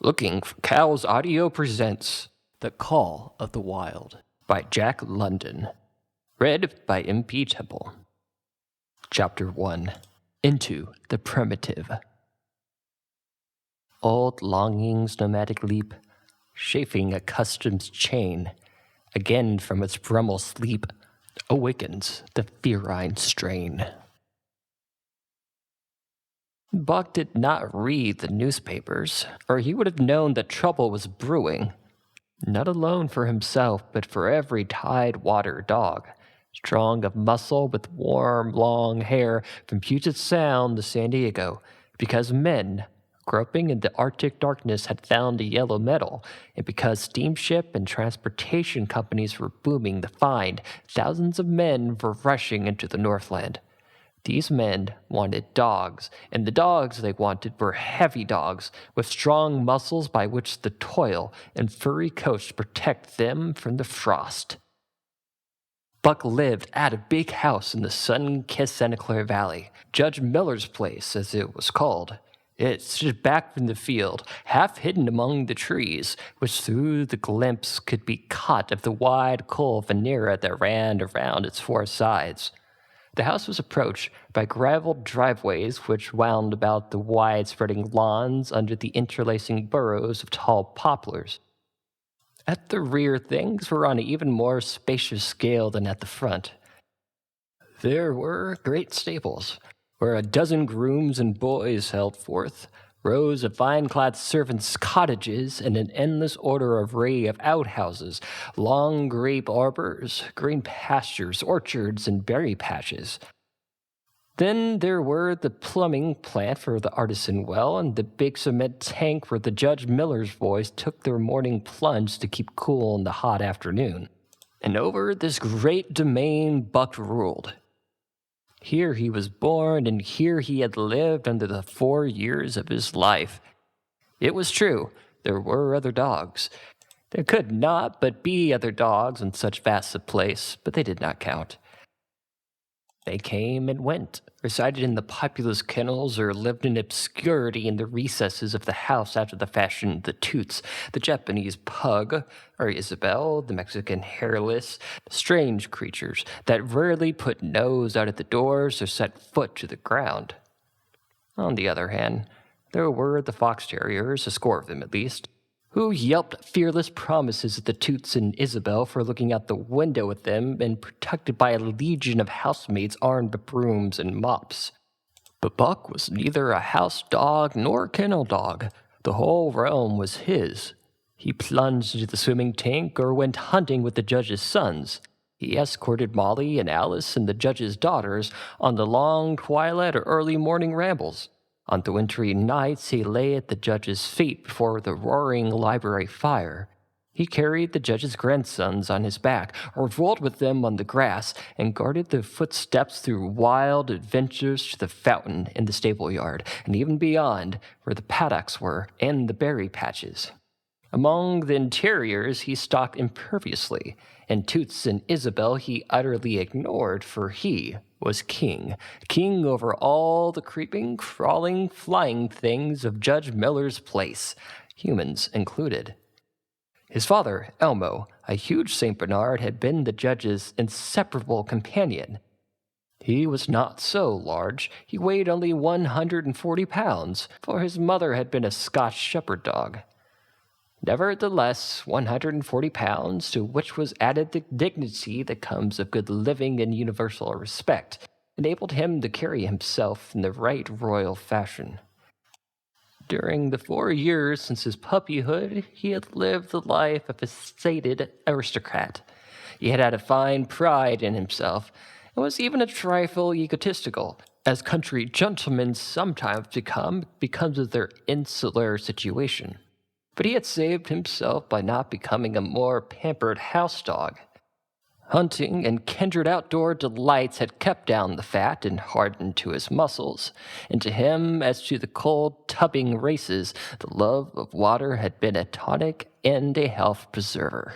Looking for Cows Audio presents The Call of the Wild by Jack London. Read by M.P. Temple. Chapter 1. Into the Primitive. Old longing's nomadic leap, chafing a custom's chain, again from its brummel sleep, awakens the ferine strain. Buck did not read the newspapers, or he would have known that trouble was brewing, not alone for himself, but for every Tidewater dog, strong of muscle with warm, long hair from Puget Sound to San Diego, because men, groping in the Arctic darkness, had found a yellow metal, and because steamship and transportation companies were booming the find, thousands of men were rushing into the Northland. These men wanted dogs, and the dogs they wanted were heavy dogs with strong muscles by which the toil and furry coats protect them from the frost. Buck lived at a big house in the sun-kissed Santa Clara Valley, Judge Miller's place, as it was called. It stood back from the field, half hidden among the trees, which through the glimpse could be caught of the wide coal veneer that ran around its four sides. The house was approached by graveled driveways which wound about the wide-spreading lawns under the interlacing burrows of tall poplars. At the rear, things were on an even more spacious scale than at the front. There were great stables, where a dozen grooms and boys held forth, rows of vine-clad servants' cottages, and an endless array of outhouses, long grape arbors, green pastures, orchards, and berry patches. Then there were the plumbing plant for the artisan well, and the big cement tank where the Judge Miller's boys took their morning plunge to keep cool in the hot afternoon. And over this great domain Buck ruled. Here he was born, and here he had lived under the 4 years of his life. It was true, there were other dogs. There could not but be other dogs in such vast a place, but they did not count. They came and went, resided in the populous kennels, or lived in obscurity in the recesses of the house after the fashion of the Toots, the Japanese pug, or Isabel, the Mexican hairless, strange creatures that rarely put nose out at the doors or set foot to the ground. On the other hand, there were the fox terriers, a score of them at least, who yelped fearless promises at the Toots and Isabel for looking out the window at them and protected by a legion of housemaids armed with brooms and mops. But Buck was neither a house dog nor a kennel dog. The whole realm was his. He plunged into the swimming tank or went hunting with the judge's sons. He escorted Molly and Alice and the judge's daughters on the long twilight or early morning rambles. On the wintry nights, he lay at the judge's feet before the roaring library fire. He carried the judge's grandsons on his back, or rolled with them on the grass, and guarded their footsteps through wild adventures to the fountain in the stable yard, and even beyond, where the paddocks were, and the berry patches. Among the interiors, he stalked imperviously, and Toots and Isabel he utterly ignored, for he was king over all the creeping, crawling, flying things of Judge Miller's place, humans included. His father, Elmo, a huge St. Bernard, had been the judge's inseparable companion. He was not so large. He weighed only 140 pounds, for his mother had been a Scotch shepherd dog. Nevertheless, 140 pounds, to which was added the dignity that comes of good living and universal respect, enabled him to carry himself in the right royal fashion. During the 4 years since his puppyhood, he had lived the life of a sated aristocrat. He had a fine pride in himself, and was even a trifle egotistical, as country gentlemen sometimes become because of their insular situation. But he had saved himself by not becoming a more pampered house dog. Hunting and kindred outdoor delights had kept down the fat and hardened to his muscles, and to him, as to the cold tubbing races, the love of water had been a tonic and a health preserver.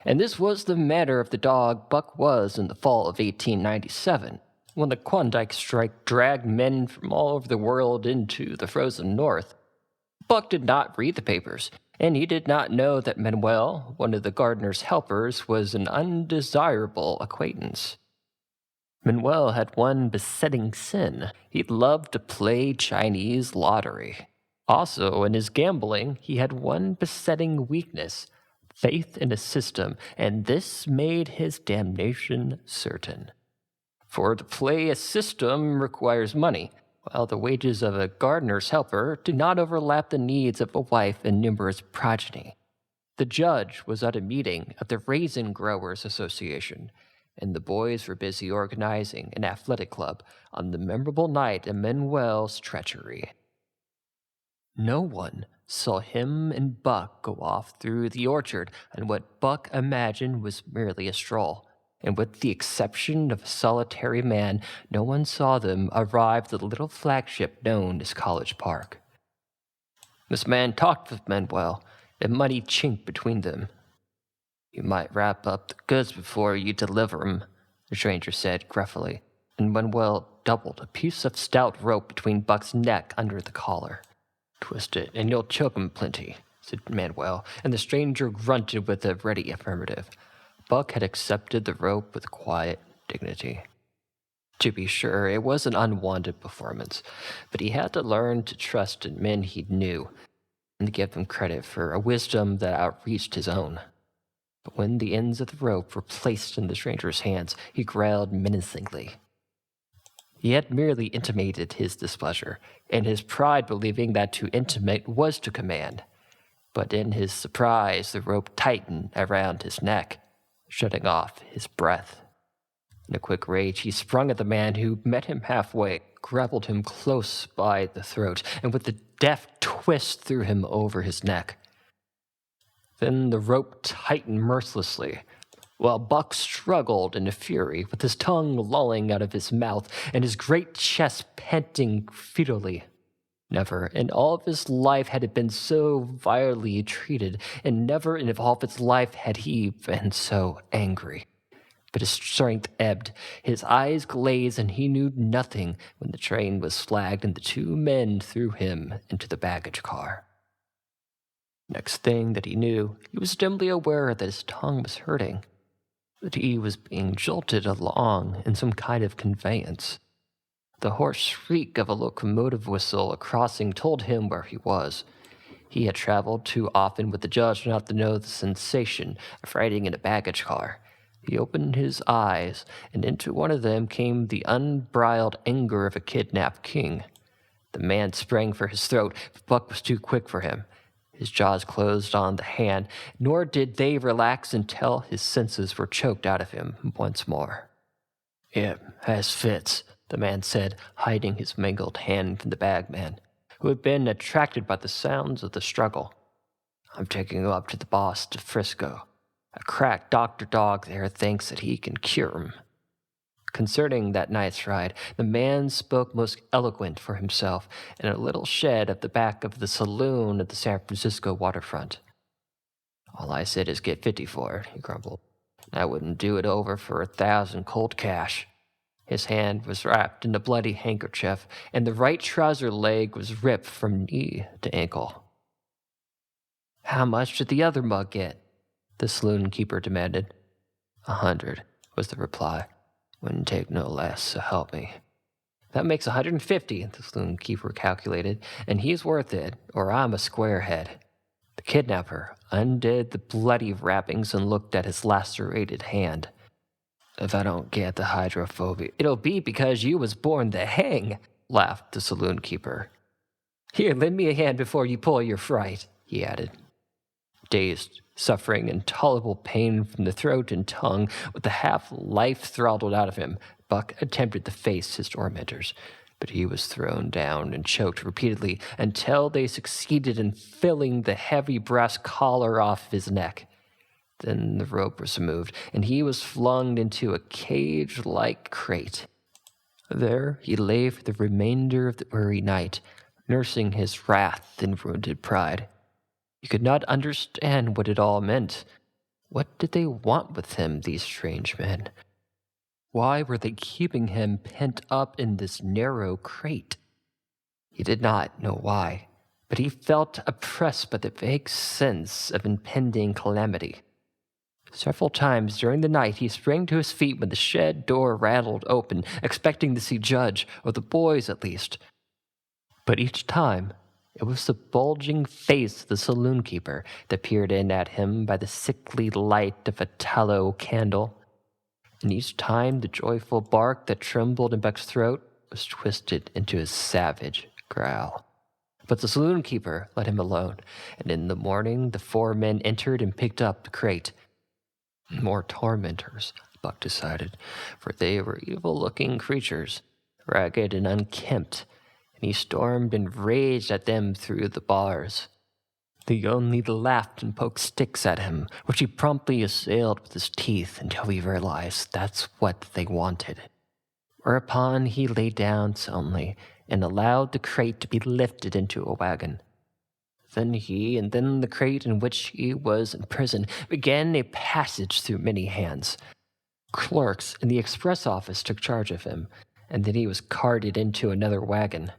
And this was the manner of the dog Buck was in the fall of 1897, when the Klondike strike dragged men from all over the world into the frozen north. Buck did not read the papers, and he did not know that Manuel, one of the gardener's helpers, was an undesirable acquaintance. Manuel had one besetting sin. He loved to play Chinese lottery. Also, in his gambling, he had one besetting weakness: faith in a system, and this made his damnation certain. For to play a system requires money, while the wages of a gardener's helper do not overlap the needs of a wife and numerous progeny. The judge was at a meeting of the Raisin Growers Association, and the boys were busy organizing an athletic club on the memorable night of Manuel's treachery. No one saw him and Buck go off through the orchard on what Buck imagined was merely a stroll, and with the exception of a solitary man, no one saw them arrive at the little flagship known as College Park. This man talked with Manuel, a muddy chink between them. "You might wrap up the goods before you deliver 'em," the stranger said gruffly, and Manuel doubled a piece of stout rope between Buck's neck under the collar. "Twist it, and you'll choke 'em plenty," said Manuel, and the stranger grunted with a ready affirmative. Buck had accepted the rope with quiet dignity. To be sure, it was an unwanted performance, but he had to learn to trust in men he knew, and to give them credit for a wisdom that outreached his own. But when the ends of the rope were placed in the stranger's hands, he growled menacingly. He had merely intimated his displeasure, and his pride believing that to intimate was to command. But in his surprise, the rope tightened around his neck, shutting off his breath. In a quick rage, he sprung at the man who met him halfway, grappled him close by the throat, and with a deft twist threw him over his neck. Then the rope tightened mercilessly, while Buck struggled in a fury, with his tongue lolling out of his mouth and his great chest panting futilely. Never in all of his life had it been so vilely treated, and never in all of its life had he been so angry. But his strength ebbed, his eyes glazed, and he knew nothing when the train was flagged and the two men threw him into the baggage car. Next thing that he knew, he was dimly aware that his tongue was hurting, that he was being jolted along in some kind of conveyance. The hoarse shriek of a locomotive whistle a crossing told him where he was. He had traveled too often with the judge not to know the sensation of riding in a baggage car. He opened his eyes, and into one of them came the unbridled anger of a kidnapped king. The man sprang for his throat, but Buck was too quick for him. His jaws closed on the hand, nor did they relax until his senses were choked out of him once more. "It has fits," the man said, hiding his mangled hand from the bagman, who had been attracted by the sounds of the struggle. "I'm taking you up to the boss to Frisco. A crack doctor dog there thinks that he can cure him." Concerning that night's ride, the man spoke most eloquent for himself in a little shed at the back of the saloon at the San Francisco waterfront. "All I said is get 50 for it," he grumbled. "I wouldn't do it over for 1,000 cold cash." His hand was wrapped in a bloody handkerchief, and the right trouser leg was ripped from knee to ankle. "How much did the other mug get?" the saloon keeper demanded. 100, was the reply. "Wouldn't take no less, so help me." "That makes 150, the saloon keeper calculated, "and he's worth it, or I'm a squarehead." The kidnapper undid the bloody wrappings and looked at his lacerated hand. "If I don't get the hydrophobia, it'll be because you was born to hang," laughed the saloon keeper. "Here, lend me a hand before you pull your fright," he added. Dazed, suffering intolerable pain from the throat and tongue, with the half-life throttled out of him, Buck attempted to face his tormentors, but he was thrown down and choked repeatedly until they succeeded in filling the heavy brass collar off his neck. Then the rope was removed, and he was flung into a cage-like crate. There he lay for the remainder of the weary night, nursing his wrath and wounded pride. He could not understand what it all meant. What did they want with him, these strange men? Why were they keeping him pent up in this narrow crate? He did not know why, but he felt oppressed by the vague sense of impending calamity. Several times during the night he sprang to his feet when the shed door rattled open, expecting to see Judge, or the boys at least. But each time, it was the bulging face of the saloon keeper that peered in at him by the sickly light of a tallow candle. And each time the joyful bark that trembled in Buck's throat was twisted into a savage growl. But the saloon keeper let him alone, and in the morning the 4 men entered and picked up the crate. More tormentors, Buck decided, for they were evil-looking creatures, ragged and unkempt, and he stormed and raged at them through the bars. They only laughed and poked sticks at him, which he promptly assailed with his teeth until he realized that's what they wanted. Whereupon he lay down soundly and allowed the crate to be lifted into a wagon. Then he, and then the crate in which he was imprisoned, began a passage through many hands. Clerks in the express office took charge of him, and then he was carted into another wagon.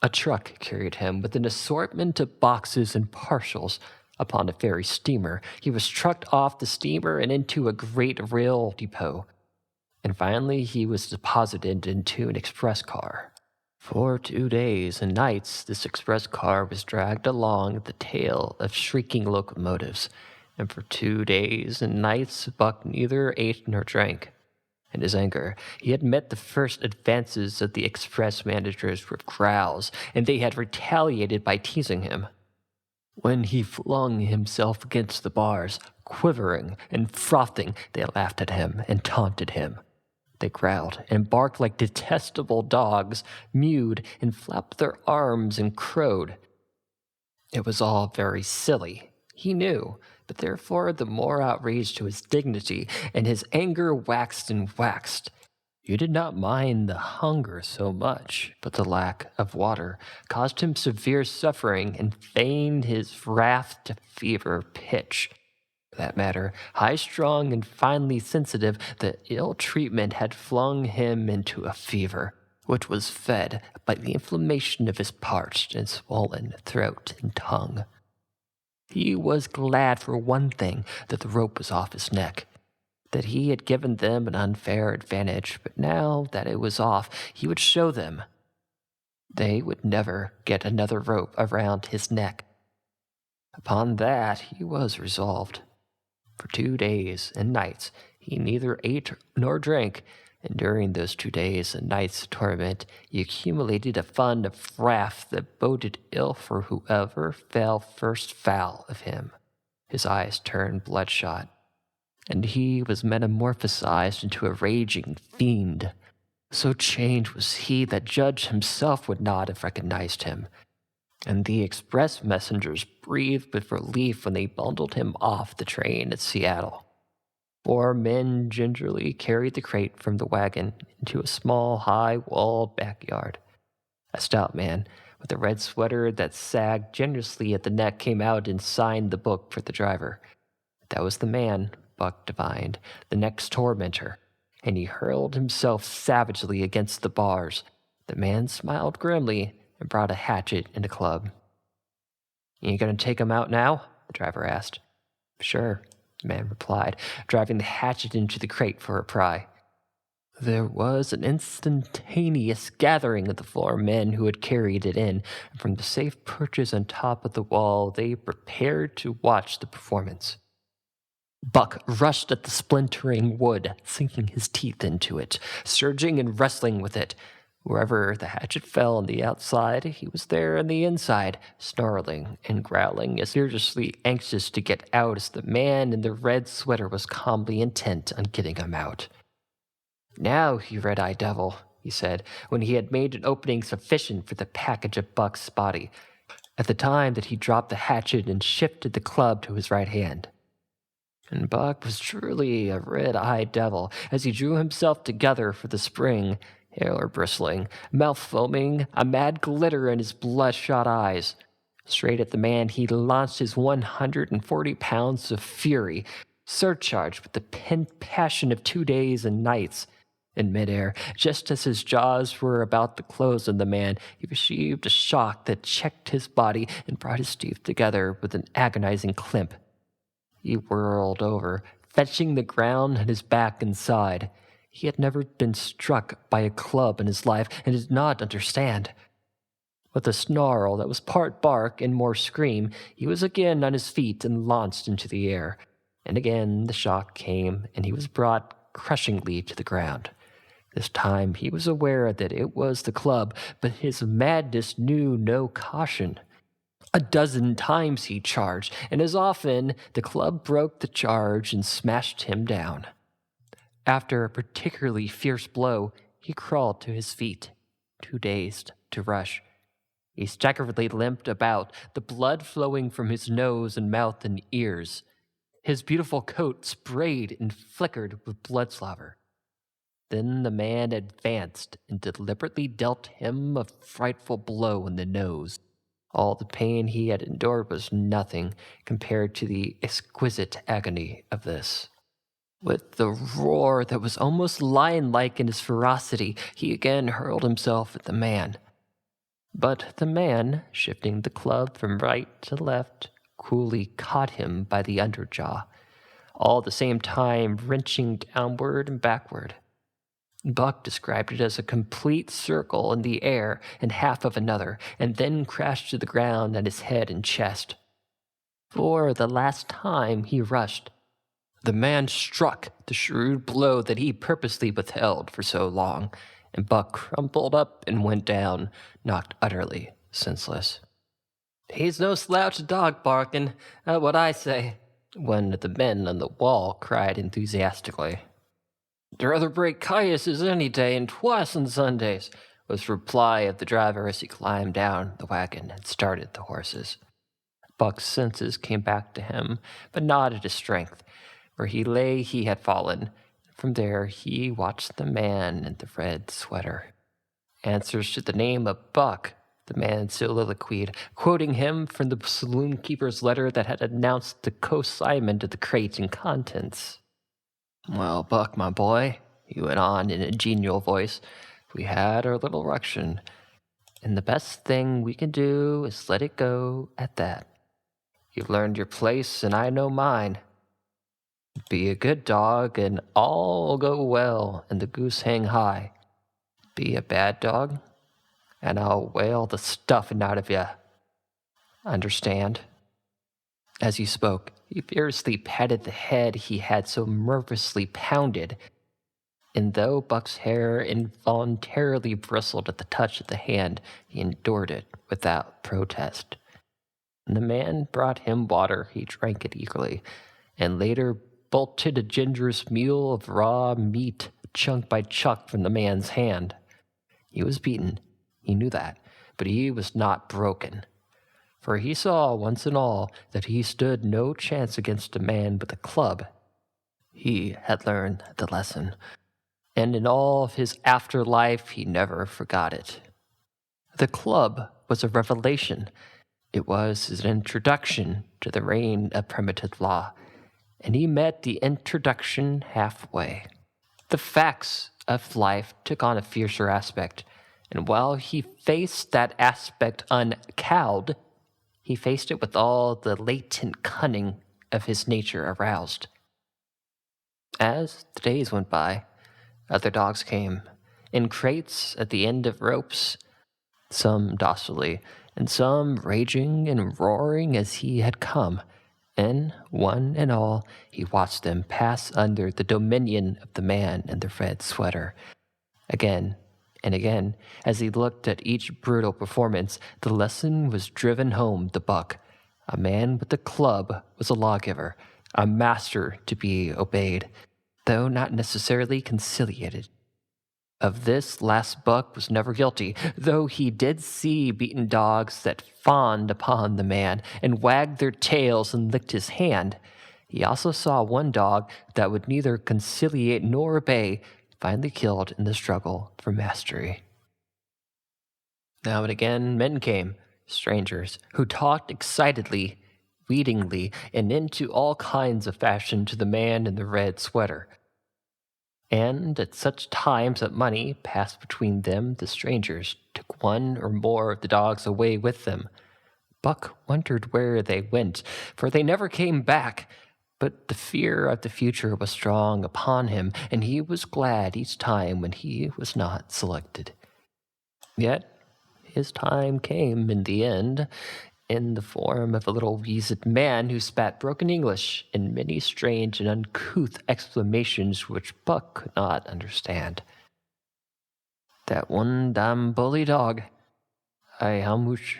A truck carried him with an assortment of boxes and parcels. Upon a ferry steamer, he was trucked off the steamer and into a great rail depot. And finally he was deposited into an express car. For 2 days and nights, this express car was dragged along at the tail of shrieking locomotives, and for 2 days and nights Buck neither ate nor drank. In his anger, he had met the first advances of the express managers with growls, and they had retaliated by teasing him. When he flung himself against the bars, quivering and frothing, they laughed at him and taunted him. They growled and barked like detestable dogs, mewed and flapped their arms and crowed. It was all very silly, he knew, but therefore the more outrage to his dignity, and his anger waxed and waxed. He did not mind the hunger so much, but the lack of water caused him severe suffering and feigned his wrath to fever pitch. For that matter, high-strung and finely sensitive, the ill treatment had flung him into a fever, which was fed by the inflammation of his parched and swollen throat and tongue. He was glad for one thing that the rope was off his neck, that he had given them an unfair advantage, but now that it was off, he would show them. They would never get another rope around his neck. Upon that he was resolved. For 2 days and nights he neither ate nor drank, and during those 2 days and nights of torment he accumulated a fund of wrath that boded ill for whoever fell first foul of him. His eyes turned bloodshot, and he was metamorphosized into a raging fiend. So changed was he that Judge himself would not have recognized him, and the express messengers breathed with relief when they bundled him off the train at Seattle. 4 men gingerly carried the crate from the wagon into a small, high-walled backyard. A stout man with a red sweater that sagged generously at the neck came out and signed the book for the driver. That was the man, Buck divined, the next tormentor, and he hurled himself savagely against the bars. The man smiled grimly and brought a hatchet and a club. "You gonna take him out now?" the driver asked. "Sure," the man replied, driving the hatchet into the crate for a pry. There was an instantaneous gathering of the 4 men who had carried it in, and from the safe perches on top of the wall they prepared to watch the performance. Buck rushed at the splintering wood, sinking his teeth into it, surging and wrestling with it. Wherever the hatchet fell on the outside, he was there on the inside, snarling and growling, as furiously anxious to get out as the man in the red sweater was calmly intent on getting him out. "Now, you red-eyed devil," he said, when he had made an opening sufficient for the package of Buck's body, at the time that he dropped the hatchet and shifted the club to his right hand. And Buck was truly a red-eyed devil as he drew himself together for the spring, hair bristling, mouth foaming, a mad glitter in his bloodshot eyes. Straight at the man he launched his 140 pounds of fury, surcharged with the pent passion of 2 days and nights. In midair, just as his jaws were about to close on the man, he received a shock that checked his body and brought his teeth together with an agonizing climp. He whirled over, fetching the ground and his back inside. He had never been struck by a club in his life and did not understand. With a snarl that was part bark and more scream, he was again on his feet and launched into the air. And again the shock came, and he was brought crushingly to the ground. This time he was aware that it was the club, but his madness knew no caution. 12 times he charged, and as often the club broke the charge and smashed him down. After a particularly fierce blow, he crawled to his feet, too dazed to rush. He staggeringly limped about, the blood flowing from his nose and mouth and ears. His beautiful coat sprayed and flickered with blood slaver. Then the man advanced and deliberately dealt him a frightful blow in the nose. All the pain he had endured was nothing compared to the exquisite agony of this. With the roar that was almost lion-like in his ferocity, he again hurled himself at the man. But the man, shifting the club from right to left, coolly caught him by the underjaw, all at the same time wrenching downward and backward. Buck described it as a complete circle in the air and half of another, and then crashed to the ground at his head and chest. For the last time he rushed. The man struck the shrewd blow that he purposely withheld for so long, and Buck crumpled up and went down, knocked utterly senseless. "He's no slouch dog barking, what I say," one of the men on the wall cried enthusiastically. "I'd rather break cayuses any day and twice on Sundays," was the reply of the driver as he climbed down the wagon and started the horses. Buck's senses came back to him, but not at his strength. Where he lay he had fallen. From there he watched the man in the red sweater. "Answers to the name of Buck," the man soliloquied, quoting him from the saloon-keeper's letter that had announced the co-assignment of the crate and contents. "Well, Buck, my boy," he went on in a genial voice, "we had our little ruction, and the best thing we can do is let it go at that. You've learned your place, and I know mine. Be a good dog, and all'll go well, and the goose hang high. Be a bad dog, and I'll whale the stuffing out of you. Understand?" As he spoke, he fiercely patted the head he had so nervously pounded, and though Buck's hair involuntarily bristled at the touch of the hand, he endured it without protest. When the man brought him water, he drank it eagerly, and later bolted a generous meal of raw meat chunk by chunk from the man's hand. He was beaten, he knew that, but he was not broken. For he saw once and all that he stood no chance against a man with a club. He had learned the lesson, and in all of his afterlife he never forgot it. The club was a revelation. It was his introduction to the reign of primitive law, and he met the introduction halfway. The facts of life took on a fiercer aspect, and while he faced that aspect uncowed, he faced it with all the latent cunning of his nature aroused. As the days went by, other dogs came, in crates at the end of ropes, some docilely, and some raging and roaring as he had come, and one and all he watched them pass under the dominion of the man in the red sweater. Again and again, as he looked at each brutal performance, the lesson was driven home to Buck. A man with a club was a lawgiver, a master to be obeyed, though not necessarily conciliated. Of this last Buck was never guilty, though he did see beaten dogs that fawned upon the man and wagged their tails and licked his hand. He also saw one dog that would neither conciliate nor obey, finally killed in the struggle for mastery. Now and again men came, strangers, who talked excitedly, leadingly, and into all kinds of fashion to the man in the red sweater. And at such times that money passed between them, the strangers took one or more of the dogs away with them. Buck wondered where they went, for they never came back. But the fear of the future was strong upon him, and he was glad each time when he was not selected. Yet his time came in the end, in the form of a little weazened man who spat broken English in many strange and uncouth exclamations which Buck could not understand. "That one damn bully dog. How much?"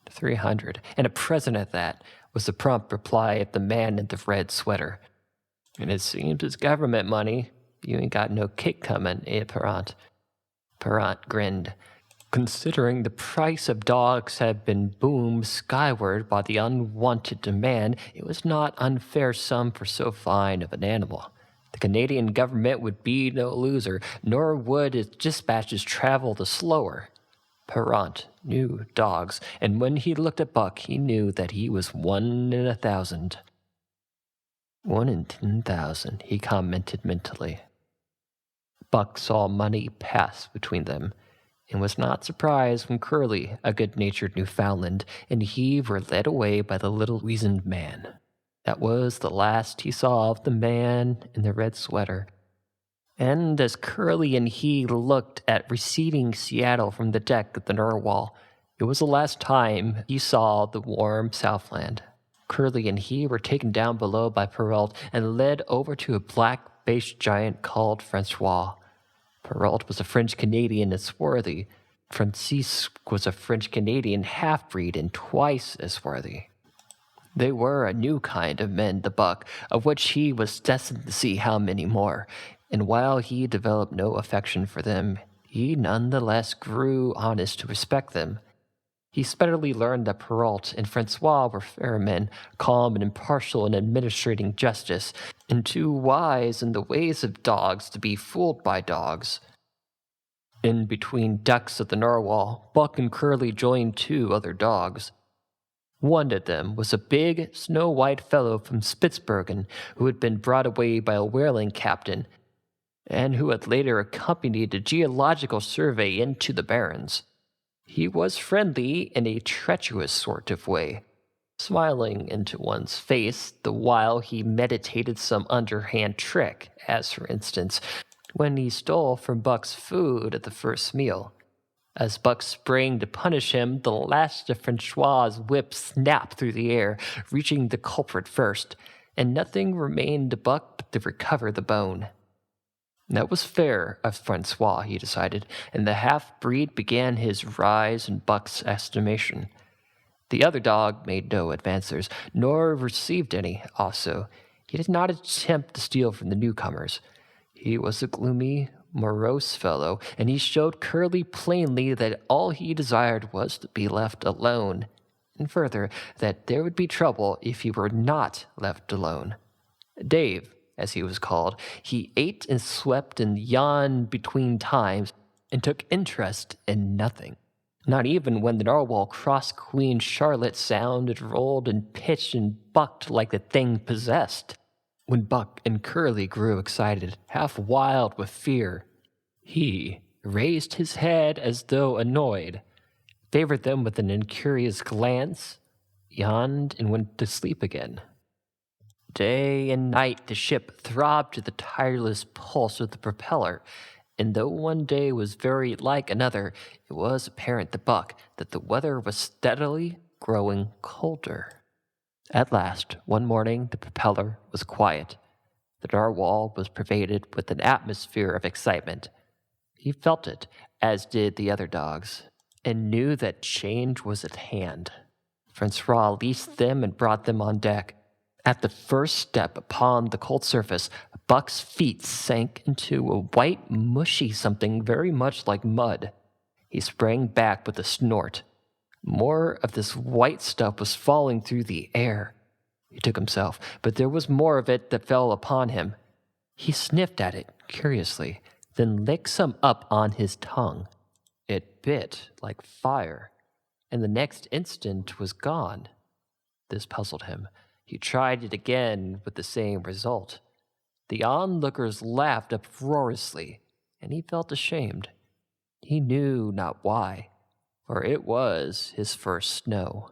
300, and a present at that, was the prompt reply of the man in the red sweater. "And it seems it's government money. You ain't got no kick coming, Parent?" Parent grinned. Considering the price of dogs had been boomed skyward by the unwanted demand, it was not unfair sum for so fine of an animal. The Canadian government would be no loser, nor would its dispatches travel the slower. Parent knew dogs, and when he looked at Buck, he knew that he was 1 in 1,000. 1 in 10,000, he commented mentally. Buck saw money pass between them, and was not surprised when Curly, a good-natured Newfoundland, and he were led away by the little weazened man. That was the last he saw of the man in the red sweater. And as Curly and he looked at receding Seattle from the deck of the Narwhal, it was the last time he saw the warm Southland. Curly and he were taken down below by Perrault and led over to a black-faced giant called Francois. Perrault was a French-Canadian and swarthy. Francisque was a French-Canadian half-breed and twice as swarthy. They were a new kind of men, the Buck, of which he was destined to see how many more. And while he developed no affection for them, he nonetheless grew honest to respect them. He speedily learned that Perrault and Francois were fair men, calm and impartial in administrating justice, and too wise in the ways of dogs to be fooled by dogs. In between decks of the Narwhal, Buck and Curly joined 2 other dogs. One of them was a big, snow-white fellow from Spitzbergen who had been brought away by a whaling captain, and who had later accompanied a geological survey into the Barrens. He was friendly in a treacherous sort of way, smiling into one's face the while he meditated some underhand trick, as for instance, when he stole from Buck's food at the first meal. As Buck sprang to punish him, the last of Francois' whip snapped through the air, reaching the culprit first, and nothing remained to Buck but to recover the bone. That was fair of Francois, he decided, and the half-breed began his rise in Buck's estimation. The other dog made no advances, nor received any, also. He did not attempt to steal from the newcomers. He was a gloomy, morose fellow, and he showed Curly plainly that all he desired was to be left alone, and further, that there would be trouble if he were not left alone. Dave, as he was called, he ate and slept and yawned between times, and took interest in nothing. Not even when the Narwhal crossed Queen Charlotte sounded, rolled, and pitched and bucked like the thing possessed. When Buck and Curly grew excited, half wild with fear, he raised his head as though annoyed, favored them with an incurious glance, yawned, and went to sleep again. Day and night the ship throbbed to the tireless pulse of the propeller, and though one day was very like another, it was apparent to Buck that the weather was steadily growing colder. At last, one morning, the propeller was quiet. The Narwhal was pervaded with an atmosphere of excitement. He felt it, as did the other dogs, and knew that change was at hand. Francois leased them and brought them on deck. At the first step upon the cold surface, Buck's feet sank into a white, mushy something very much like mud. He sprang back with a snort. More of this white stuff was falling through the air. He took himself, but there was more of it that fell upon him. He sniffed at it curiously, then licked some up on his tongue. It bit like fire, and the next instant was gone. This puzzled him. He tried it again with the same result. The onlookers laughed uproariously, and he felt ashamed. He knew not why, for it was his first snow.